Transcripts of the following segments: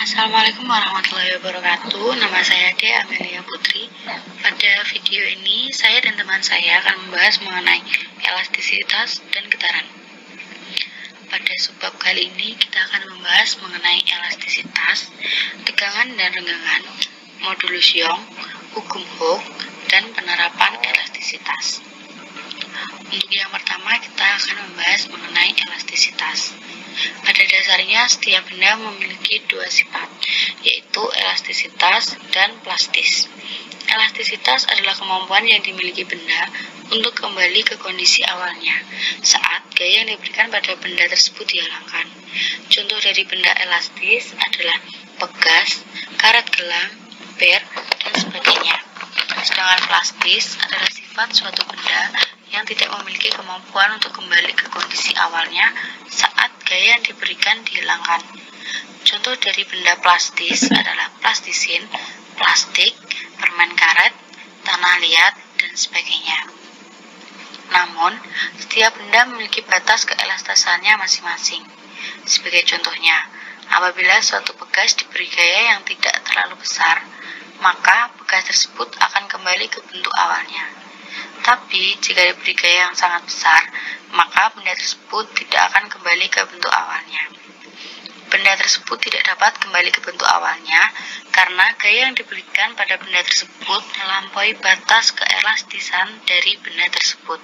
Assalamualaikum warahmatullahi wabarakatuh. Nama saya Dea Amelia Putri. Pada video ini, saya dan teman saya akan membahas mengenai elastisitas dan getaran. Pada subbab kali ini, kita akan membahas mengenai elastisitas, tegangan dan renggangan, modulus Young, hukum Hooke, dan penerapan elastisitas. Untuk yang pertama, kita akan membahas mengenai elastisitas. Pada dasarnya, setiap benda memiliki dua sifat, yaitu elastisitas dan plastis. Elastisitas adalah kemampuan yang dimiliki benda untuk kembali ke kondisi awalnya saat gaya yang diberikan pada benda tersebut dihilangkan. Contoh dari benda elastis adalah pegas, karet gelang, per, dan sebagainya. Sedangkan plastis adalah sifat suatu benda yang tidak memiliki kemampuan untuk kembali ke kondisi awalnya saat gaya yang diberikan dihilangkan. Contoh dari benda plastis adalah plastisin, plastik, permen karet, tanah liat, dan sebagainya. Namun, setiap benda memiliki batas keelastisannya masing-masing. Sebagai contohnya, apabila suatu pegas diberi gaya yang tidak terlalu besar, maka pegas tersebut akan kembali ke bentuk awalnya. Tapi, jika diberi gaya yang sangat besar, maka benda tersebut tidak akan kembali ke bentuk awalnya. Benda tersebut tidak dapat kembali ke bentuk awalnya karena gaya yang diberikan pada benda tersebut melampaui batas keelastisan dari benda tersebut,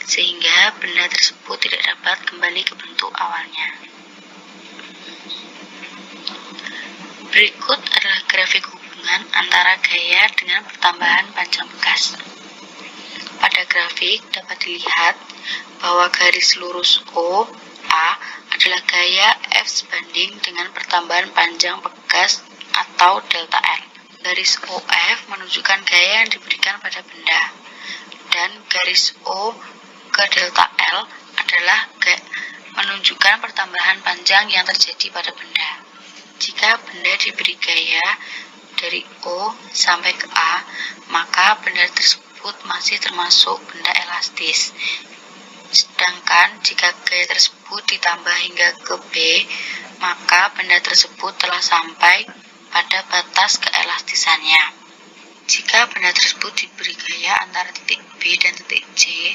sehingga benda tersebut tidak dapat kembali ke bentuk awalnya. Berikut adalah grafik hubungan antara gaya dengan pertambahan panjang bekas. Pada grafik dapat dilihat bahwa garis lurus OA adalah gaya F sebanding dengan pertambahan panjang bekas atau delta L. Garis OF menunjukkan gaya yang diberikan pada benda, dan garis O ke delta L adalah menunjukkan pertambahan panjang yang terjadi pada benda. Jika benda diberi gaya dari O sampai ke A, maka benda tersebut masih termasuk benda elastis. Sedangkan jika gaya tersebut ditambah hingga ke B, maka benda tersebut telah sampai pada batas keelastisannya. Jika benda tersebut diberi gaya antara titik B dan titik C,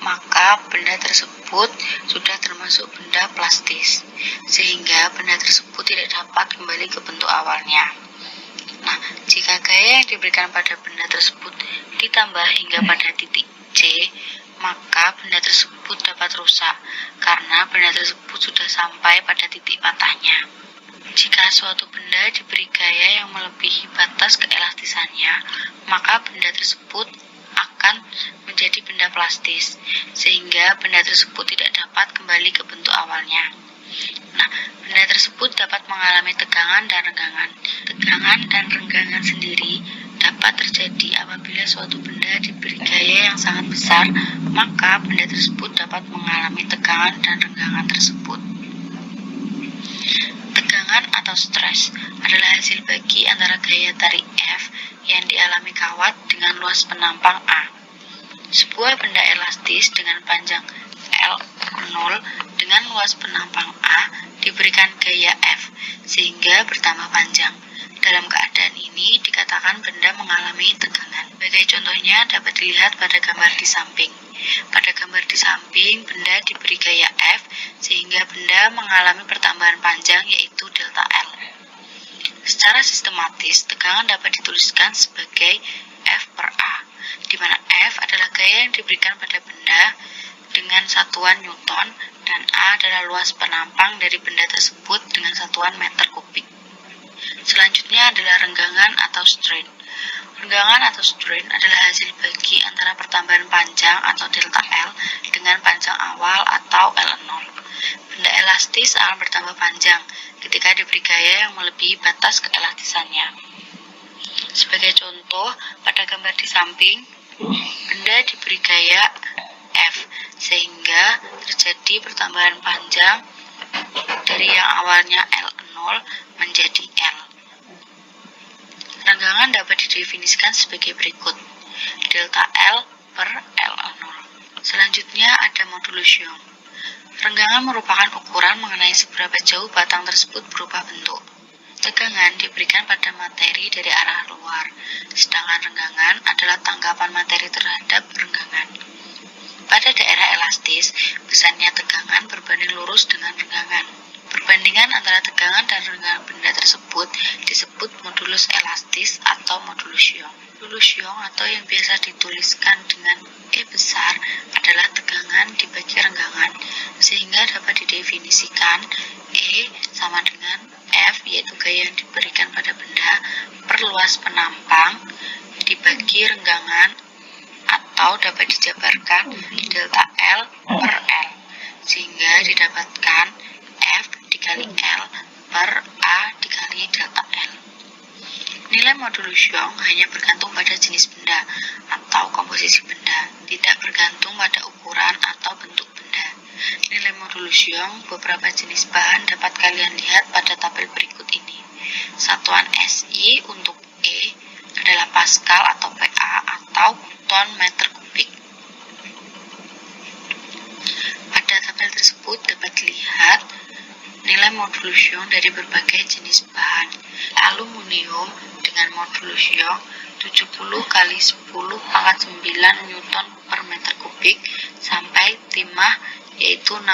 maka benda tersebut sudah termasuk benda plastis, sehingga benda tersebut tidak dapat kembali ke bentuk awalnya. Nah, jika gaya yang diberikan pada benda tersebut ditambah hingga pada titik C, maka benda tersebut dapat rusak karena benda tersebut sudah sampai pada titik patahnya. Jika suatu benda diberi gaya yang melebihi batas keelastisannya, maka benda tersebut akan menjadi benda plastis, sehingga benda tersebut tidak dapat kembali ke bentuk awalnya. Nah, benda tersebut dapat mengalami tegangan dan renggangan. Tegangan dan renggangan sendiri dapat terjadi apabila suatu benda diberi gaya yang sangat besar, maka benda tersebut dapat mengalami tegangan dan renggangan tersebut. Tegangan atau stres adalah hasil bagi antara gaya tarik F yang dialami kawat dengan luas penampang A. Sebuah benda elastis dengan panjang L0 dengan luas penampang A diberikan gaya F sehingga bertambah panjang. Dalam keadaan ini dikatakan benda mengalami tegangan. Sebagai contohnya dapat dilihat pada gambar di samping. Pada gambar di samping, benda diberi gaya F sehingga benda mengalami pertambahan panjang yaitu delta L. Secara sistematis, tegangan dapat dituliskan sebagai F per A, di mana F adalah gaya yang diberikan pada benda dengan satuan Newton dan A adalah luas penampang dari benda tersebut dengan satuan meter kubik. Selanjutnya adalah renggangan atau strain. Renggangan atau strain adalah hasil bagi antara pertambahan panjang atau delta L dengan panjang awal atau L0. Benda elastis akan bertambah panjang ketika diberi gaya yang melebihi batas keelastisannya. Sebagai contoh, pada gambar di samping, benda diberi gaya F sehingga terjadi pertambahan panjang dari yang awalnya L0 menjadi L. Renggangan dapat didefinisikan sebagai berikut: delta L per L0. Selanjutnya ada modulus Young. Renggangan merupakan ukuran mengenai seberapa jauh batang tersebut berubah bentuk. Tegangan diberikan pada materi dari arah luar, sedangkan renggangan adalah tanggapan materi terhadap renggangan. Pada daerah elastis, besarnya tegangan berbanding lurus dengan renggangan. Perbandingan antara tegangan dan renggangan benda tersebut disebut modulus elastis atau modulus Young. Modulus Young atau yang biasa dituliskan dengan E besar adalah tegangan dibagi renggangan, sehingga dapat didefinisikan E sama dengan F, yaitu gaya yang diberikan pada benda per luas penampang dibagi renggangan, atau dapat dijabarkan delta L per L, sehingga didapatkan F dikali L per A dikali delta L. Nilai modulus Young hanya bergantung pada jenis benda atau komposisi benda, tidak bergantung pada ukuran atau bentuk benda. Nilai modulus Young beberapa jenis bahan dapat kalian lihat pada tabel berikut ini. Satuan SI untuk E adalah Pascal atau PA atau ton meter kubik. Pada tabel tersebut dapat dilihat nilai modulus Young dari berbagai jenis bahan. Aluminium dengan modulus Young 70 kali 10 pangkat 9 Newton per meter kubik sampai timah yaitu 16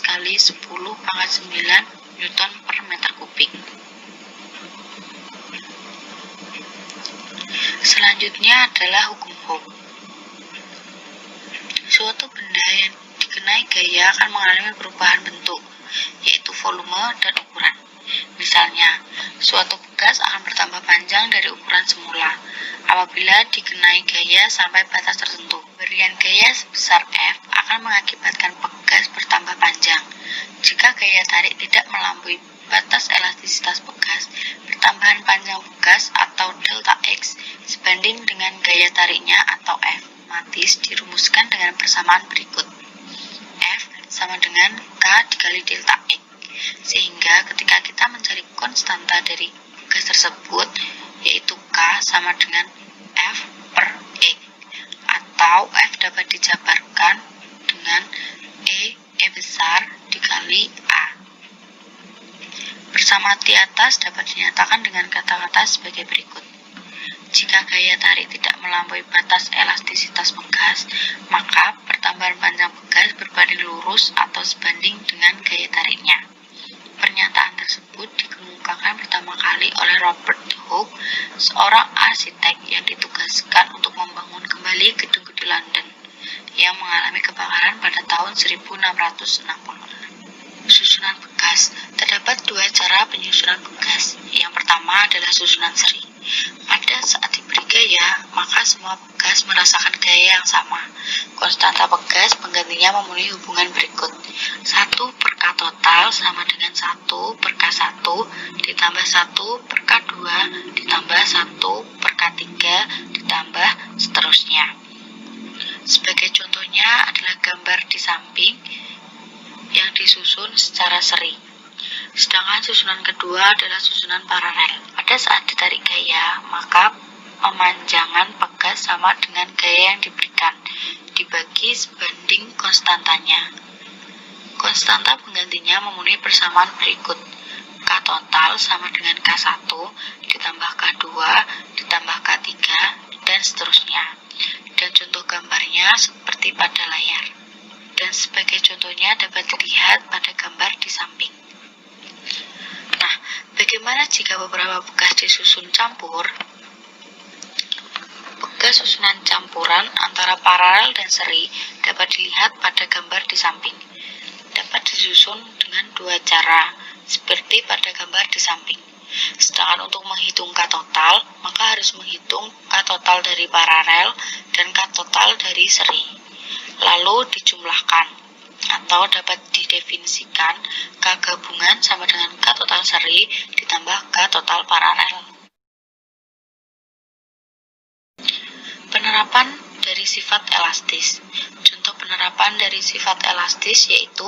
kali 10 pangkat 9 Newton per meter kubik. Selanjutnya adalah hukum Hooke. Suatu benda yang dikenai gaya akan mengalami perubahan bentuk, yaitu volume dan ukuran. Misalnya, suatu bekas akan bertambah panjang dari ukuran semula apabila dikenai gaya sampai batas tertentu. Berian gaya sebesar F akan mengakibatkan bekas bertambah panjang. Jika gaya tarik tidak melampaui batas elastisitas bekas, pertambahan panjang bekas atau delta X sebanding dengan gaya tariknya atau F matis dirumuskan dengan persamaan berikut. F sama dengan K dikali delta X, sehingga ketika kita mencari konstanta dari bekas tersebut, yaitu K sama dengan F per E, atau F dapat dijabarkan dengan E besar dikali A. Persamaan di atas dapat dinyatakan dengan kata-kata sebagai berikut. Jika gaya tarik tidak melampaui batas elastisitas bekas, maka pertambahan panjang bekas berbanding lurus atau sebanding dengan gaya tariknya. Pernyataan tersebut dikemukakan pertama kali oleh Robert Hooke, seorang arsitek yang ditugaskan untuk membangun kembali gedung di London yang mengalami kebakaran pada tahun 1666. Susunan bekas. Terdapat dua cara penyusunan bekas. Yang pertama adalah susunan seri. Pada saat diberi gaya, maka semua bekas merasakan gaya yang sama. Konstanta bekas penggantinya memenuhi hubungan berikut. 1 per K total sama dengan 1 per K1 ditambah 1 per K2 ditambah 1 per K3 ditambah seterusnya. Sebagai contohnya adalah gambar di samping yang disusun secara seri. Sedangkan susunan kedua adalah susunan paralel. Pada saat ditarik gaya, maka pemanjangan bekas sama dengan gaya yang diberikan, dibagi sebanding konstantanya. Konstanta penggantinya memenuhi persamaan berikut. K total sama dengan K1 ditambah K2 ditambah K3 dan seterusnya. Dan contoh gambarnya seperti pada layar. Dan sebagai contohnya dapat dilihat pada gambar di samping. Nah, bagaimana jika beberapa bekas disusun campur? Bekas susunan campuran antara paralel dan seri dapat dilihat pada gambar di samping. Dapat disusun dengan dua cara, seperti pada gambar di samping. Sedangkan untuk menghitung K total, maka harus menghitung K total dari paralel dan K total dari seri. Lalu dijumlahkan, atau dapat didefinisikan K gabungan sama dengan K total seri ditambah K total paralel. Penerapan dari sifat elastis. Contoh penerapan dari sifat elastis yaitu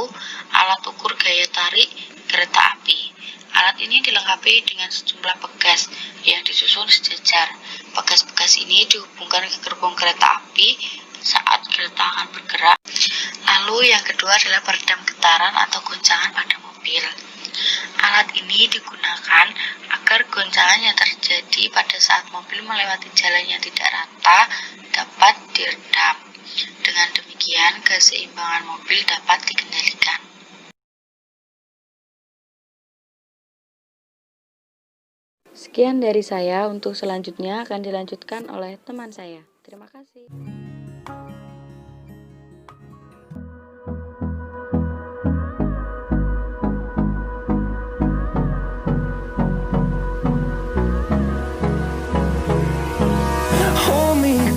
alat ukur gaya tarik kereta api. Alat ini dilengkapi dengan sejumlah bekas yang disusun sejajar. Bekas-bekas ini dihubungkan ke gerbong kereta api saat kereta akan bergerak. Lalu yang kedua adalah peredam getaran atau goncangan pada mobil. Alat ini digunakan agar agar goncangan yang terjadi pada saat mobil melewati jalan yang tidak rata dapat diredam. Dengan demikian, keseimbangan mobil dapat dikendalikan. Sekian dari saya, untuk selanjutnya akan dilanjutkan oleh teman saya. Terima kasih.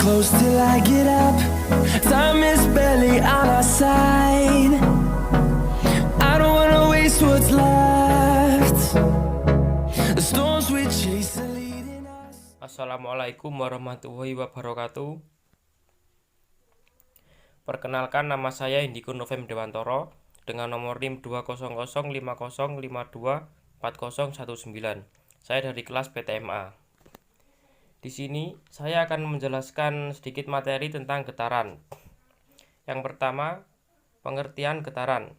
Close till I get up. Time is barely on our side. I don't wanna waste what's left. The storms we chase are leading us. Assalamualaikum warahmatullahi wabarakatuh. Perkenalkan, nama saya Indiko Novem Dewantoro dengan nomor NIM 20050524019. Saya dari kelas PTMA. Di sini saya akan menjelaskan sedikit materi tentang getaran. Yang pertama, pengertian getaran.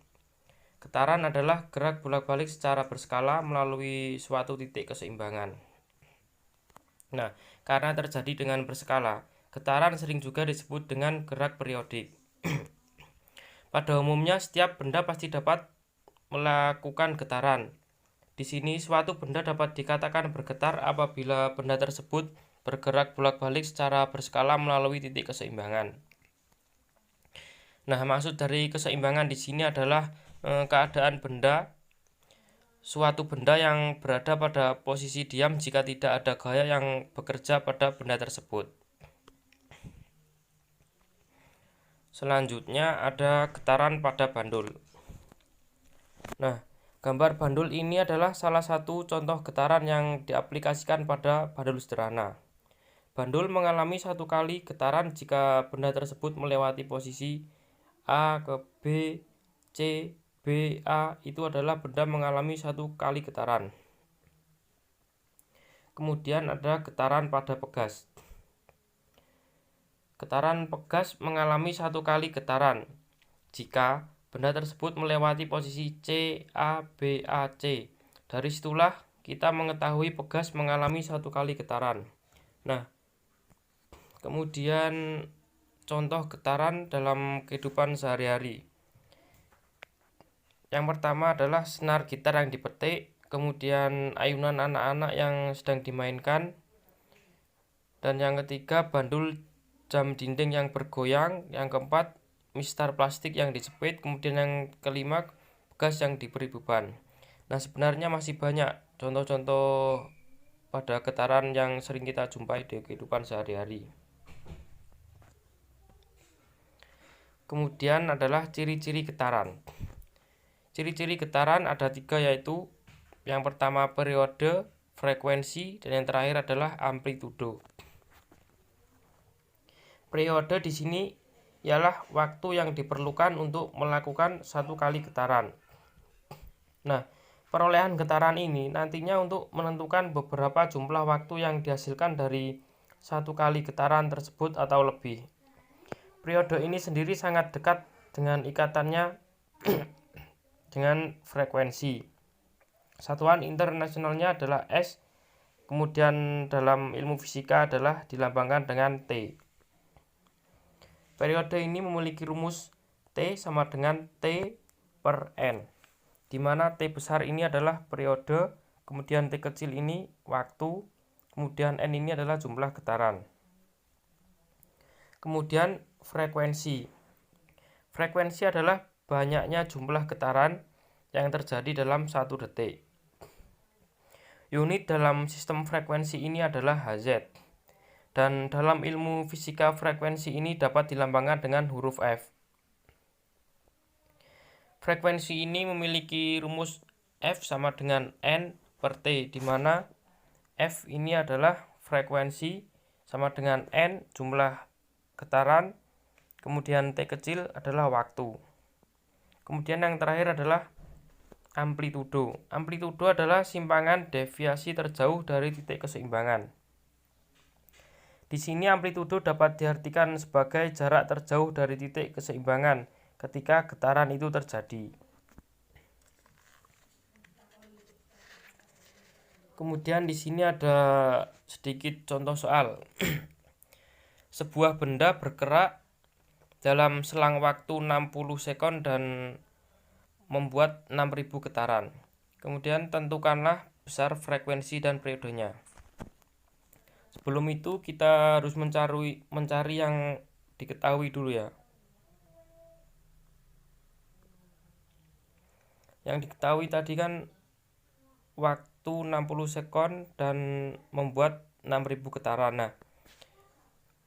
Getaran adalah gerak bolak-balik secara berskala melalui suatu titik keseimbangan. Nah, karena terjadi dengan berskala, getaran sering juga disebut dengan gerak periodik. Pada umumnya, setiap benda pasti dapat melakukan getaran. Di sini, suatu benda dapat dikatakan bergetar apabila benda tersebut bergerak bolak-balik secara berskala melalui titik keseimbangan. Nah, maksud dari keseimbangan di sini adalah keadaan benda, suatu benda yang berada pada posisi diam jika tidak ada gaya yang bekerja pada benda tersebut. Selanjutnya ada getaran pada bandul. Nah, gambar bandul ini adalah salah satu contoh getaran yang diaplikasikan pada bandul sederhana. Bandul mengalami satu kali getaran jika benda tersebut melewati posisi A ke B, C, B, A. Itu adalah benda mengalami satu kali getaran. Kemudian ada getaran pada pegas. Getaran pegas mengalami satu kali getaran jika benda tersebut melewati posisi C, A, B, A, C. Dari situlah kita mengetahui pegas mengalami satu kali getaran. Nah, kemudian contoh getaran dalam kehidupan sehari-hari. Yang pertama adalah senar gitar yang dipetik, kemudian ayunan anak-anak yang sedang dimainkan, dan yang ketiga bandul jam dinding yang bergoyang, yang keempat mistar plastik yang dijepit, kemudian yang kelima gas yang diberi beban. Nah, sebenarnya masih banyak contoh-contoh pada getaran yang sering kita jumpai di kehidupan sehari-hari. Kemudian adalah ciri-ciri getaran. Ciri-ciri getaran ada 3, yaitu yang pertama periode, frekuensi, dan yang terakhir adalah amplitudo. Periode di sini ialah waktu yang diperlukan untuk melakukan satu kali getaran. Nah, perolehan getaran ini nantinya untuk menentukan beberapa jumlah waktu yang dihasilkan dari satu kali getaran tersebut atau lebih. Periode ini sendiri sangat dekat dengan ikatannya dengan frekuensi. Satuan internasionalnya adalah S, kemudian dalam ilmu fisika adalah dilambangkan dengan T. Periode ini memiliki rumus T sama dengan T per N, di mana T besar ini adalah periode, kemudian T kecil ini waktu, kemudian N ini adalah jumlah getaran. Kemudian frekuensi. Frekuensi adalah banyaknya jumlah getaran yang terjadi dalam 1 detik. Unit dalam sistem frekuensi ini adalah Hz. Dan dalam ilmu fisika frekuensi ini dapat dilambangkan dengan huruf F. Frekuensi ini memiliki rumus F sama dengan N per T, di mana F ini adalah frekuensi sama dengan N jumlah getaran, kemudian T kecil adalah waktu. Kemudian yang terakhir adalah amplitudo. Amplitudo adalah simpangan deviasi terjauh dari titik keseimbangan. Di sini amplitudo dapat diartikan sebagai jarak terjauh dari titik keseimbangan ketika getaran itu terjadi. Kemudian di sini ada sedikit contoh soal. Sebuah benda bergerak dalam selang waktu 60 sekon dan membuat 6000 getaran. Kemudian tentukanlah besar frekuensi dan periodenya. Sebelum itu kita harus mencari yang diketahui dulu ya. Yang diketahui tadi kan waktu 60 sekon dan membuat 6000 getaran. Nah,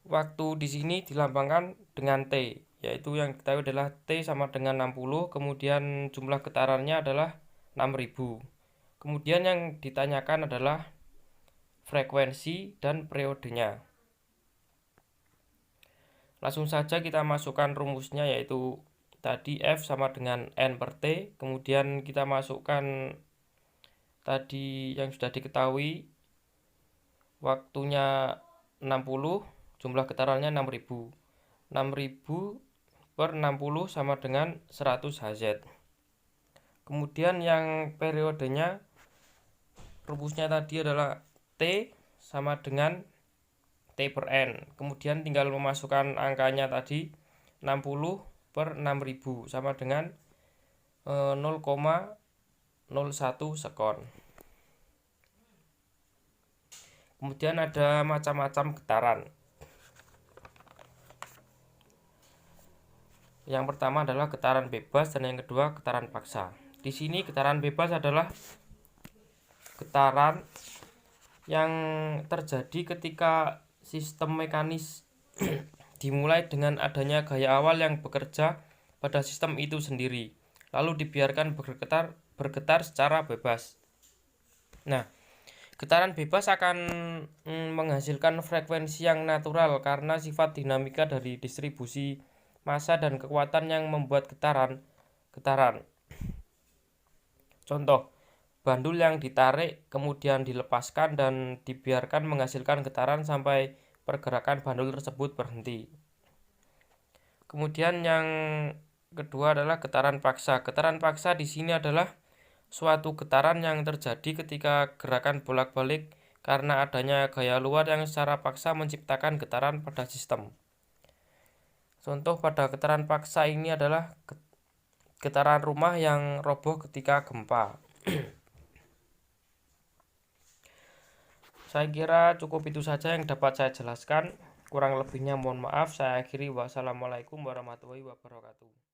waktu di sini dilambangkan dengan T, yaitu yang diketahui adalah T sama dengan 60, kemudian jumlah getarannya adalah 6000. Kemudian yang ditanyakan adalah frekuensi dan periodenya. Langsung saja kita masukkan rumusnya, yaitu tadi F sama dengan N per T. Kemudian kita masukkan tadi yang sudah diketahui, waktunya 60, jumlah getarannya 6000. 6000 per 60 sama dengan 100 Hz. Kemudian yang periodenya, rumusnya tadi adalah T sama dengan T per N. Kemudian tinggal memasukkan angkanya tadi, 60 per 6000 sama dengan 0,01 sekon. Kemudian ada macam-macam getaran. Yang pertama adalah getaran bebas dan yang kedua getaran paksa. Di sini getaran bebas adalah getaran yang terjadi ketika sistem mekanis dimulai dengan adanya gaya awal yang bekerja pada sistem itu sendiri, lalu dibiarkan bergetar secara bebas. Nah, getaran bebas akan menghasilkan frekuensi yang natural karena sifat dinamika dari distribusi massa dan kekuatan yang membuat getaran. Contoh, bandul yang ditarik kemudian dilepaskan dan dibiarkan menghasilkan getaran sampai pergerakan bandul tersebut berhenti. Kemudian yang kedua adalah getaran paksa. Getaran paksa di sini adalah suatu getaran yang terjadi ketika gerakan bolak-balik karena adanya gaya luar yang secara paksa menciptakan getaran pada sistem. Contoh pada getaran paksa ini adalah getaran rumah yang roboh ketika gempa. Saya kira cukup itu saja yang dapat saya jelaskan. Kurang lebihnya mohon maaf. Saya akhiri. Wassalamualaikum warahmatullahi wabarakatuh.